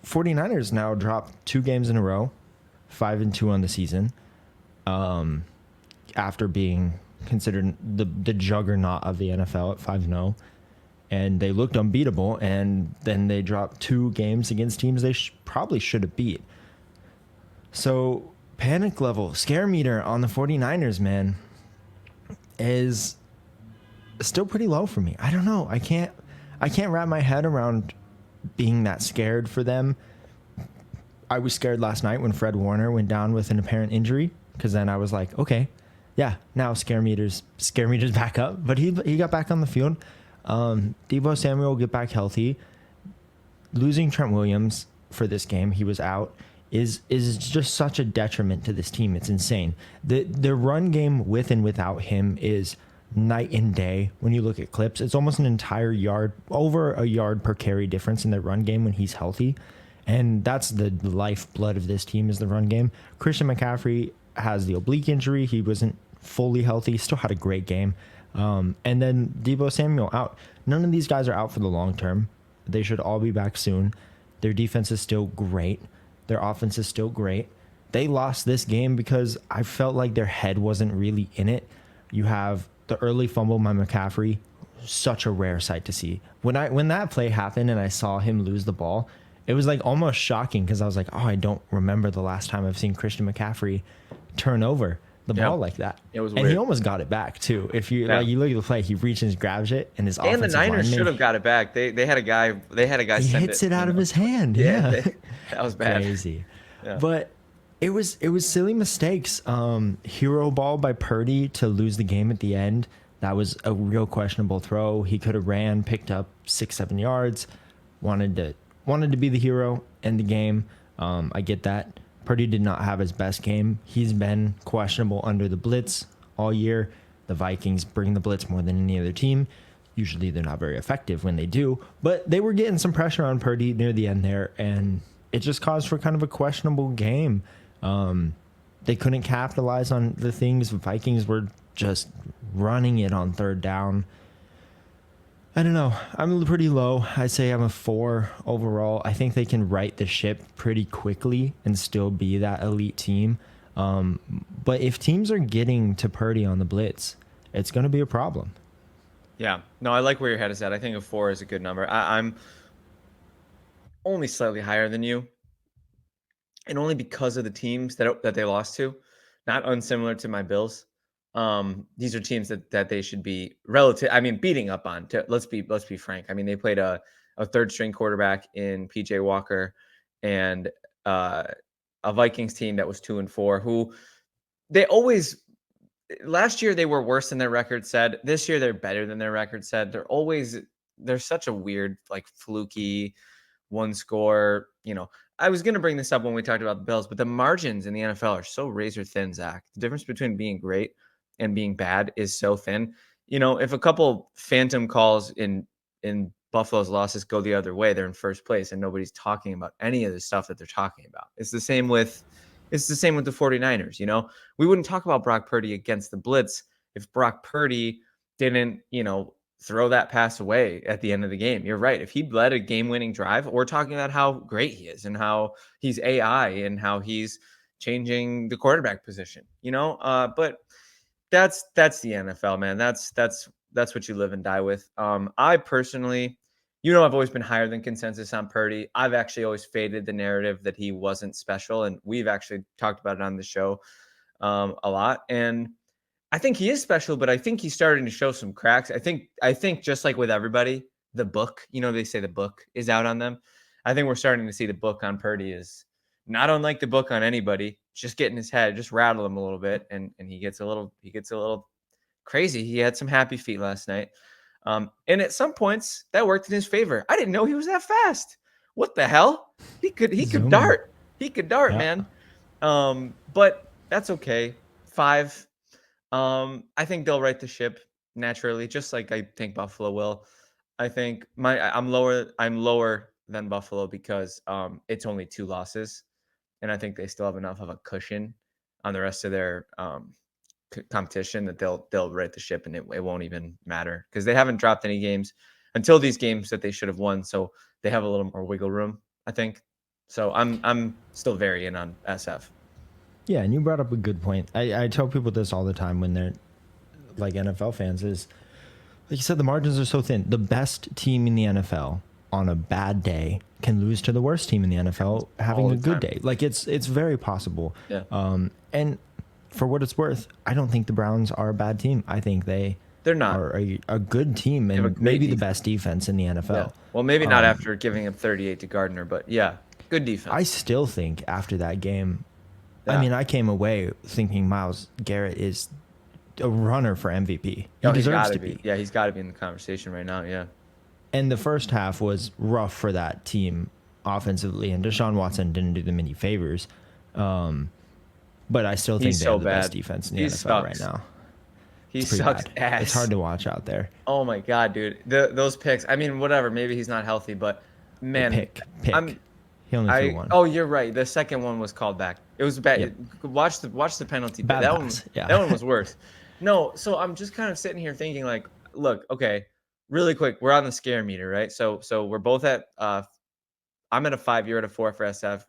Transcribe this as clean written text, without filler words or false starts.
49ers now dropped 2 games in a row, 5-2 on the season, after being considered the juggernaut of the NFL at 5-0. And they looked unbeatable, and then they dropped 2 games against teams they probably should have beat. So panic level, scare meter on the 49ers, man, is still pretty low for me. I don't know. I can't wrap my head around being that scared for them. I was scared last night when Fred Warner went down with an apparent injury, because then I was like, okay, yeah, now scare meters back up. But he got back on the field. Deebo Samuel will get back healthy. Losing Trent Williams for this game, he was out, is just such a detriment to this team. It's insane. The run game with and without him is night and day. When you look at clips, it's almost an entire yard, over a yard per carry difference in the run game when he's healthy. And that's the lifeblood of this team, is the run game. Christian McCaffrey has the oblique injury. He wasn't fully healthy, still had a great game. And then Deebo Samuel out. None of these guys are out for the long term. They should all be back soon. Their defense is still great. Their offense is still great. They lost this game because I felt like their head wasn't really in it. You have the early fumble by McCaffrey, such a rare sight to see. When that play happened and I saw him lose the ball, it was like almost shocking, because I was like, oh, I don't remember the last time I've seen Christian McCaffrey turn over the ball like that. It was weird. And he almost got it back too. If you you look at the play, he reaches, grabs it, and his offensive the Niners lineman, should have got it back. They had a guy. He hits it out of his hand. Yeah. That was bad. Crazy. Yeah. But it was silly mistakes. Hero ball by Purdy to lose the game at the end. That was a real questionable throw. He could have ran, picked up 6-7 yards, wanted to be the hero in the game. I get that. Purdy did not have his best game. He's been questionable under the blitz all year. The Vikings bring the blitz more than any other team. Usually they're not very effective when they do, but they were getting some pressure on Purdy near the end there, and it just caused for kind of a questionable game. They couldn't capitalize on the things. The Vikings were just running it on third down. I don't know. I'm pretty low. I say I'm a 4 overall. I think they can right the ship pretty quickly and still be that elite team. But if teams are getting to Purdy on the blitz, it's going to be a problem. Yeah. No, I like where your head is at. I think a 4 is a good number. I'm only slightly higher than you, and only because of the teams that they lost to. Not unsimilar to my Bills. These are teams that they should be beating up on. Let's be frank. I mean, they played a third string quarterback in PJ Walker, and a Vikings team that was 2-4, who they always, last year they were worse than their record said. This year they're better than their record said. They're such a weird, like, fluky one score. I was going to bring this up when we talked about the Bills, but the margins in the NFL are so razor thin, Zach. The difference between being great and being bad is so thin. If a couple phantom calls in Buffalo's losses go the other way, they're in first place and nobody's talking about any of the stuff that they're talking about. It's the same with the 49ers. We wouldn't talk about Brock Purdy against the blitz if Brock Purdy didn't, throw that pass away at the end of the game. You're right. If he led a game-winning drive, we're talking about how great he is and how he's AI and how he's changing the quarterback position, but that's the NFL, man. That's what you live and die with. I personally, I've always been higher than consensus on Purdy. I've actually always faded the narrative that he wasn't special, and we've actually talked about it on the show a lot. And I think he is special, but I think he's starting to show some cracks. I think just like with everybody, the book, they say the book is out on them. I think we're starting to see the book on Purdy is not unlike the book on anybody. Just get in his head, just rattle him a little bit, and he gets a little crazy. He had some happy feet last night. And at some points that worked in his favor. I didn't know he was that fast. What the hell? He could dart. He could dart, yeah. Man. But that's okay. 5. I think they'll right the ship naturally, just like I think Buffalo will. I think I'm lower than Buffalo because it's only 2 losses, and I think they still have enough of a cushion on the rest of their competition that they'll right the ship, and it won't even matter because they haven't dropped any games until these games that they should have won. So they have a little more wiggle room, I think. So I'm still very in on SF. Yeah, and you brought up a good point. I tell people this all the time when they're like NFL fans is, like you said, the margins are so thin. The best team in the NFL on a bad day can lose to the worst team in the NFL having All a the good time. day. Like it's very possible. Yeah. And for what it's worth, I don't think the Browns are a bad team. I think they They're not. are a good team They have a and great maybe the defense. best defense in the Yeah. NFL. Well, maybe not after giving him 38 to Gardner, but yeah, good defense. I still think after that game, Yeah. I mean, I came away thinking Myles Garrett is a runner for MVP. He Oh, he's deserves got to to be. be. Yeah, he's got to be in the conversation right now. Yeah. And the first half was rough for that team offensively, and Deshaun Watson didn't do them any favors. But I still think He's they so have the best bad. defense in the He NFL right sucks. now. He It's pretty sucks bad. ass. It's hard to watch out there. Oh my god, dude. Those picks. I mean, whatever. Maybe he's not healthy, but man, Pick. I'm. He only threw one. Oh, you're right. The second one was called back. It was bad. Yep. Watch the penalty. Bad that pass, one. yeah. That one was worse. No, so I'm just kind of sitting here thinking, like, look, okay, really quick. We're on the scare meter, right? So we're both at. I'm at a 5. You're at a 4 for SF.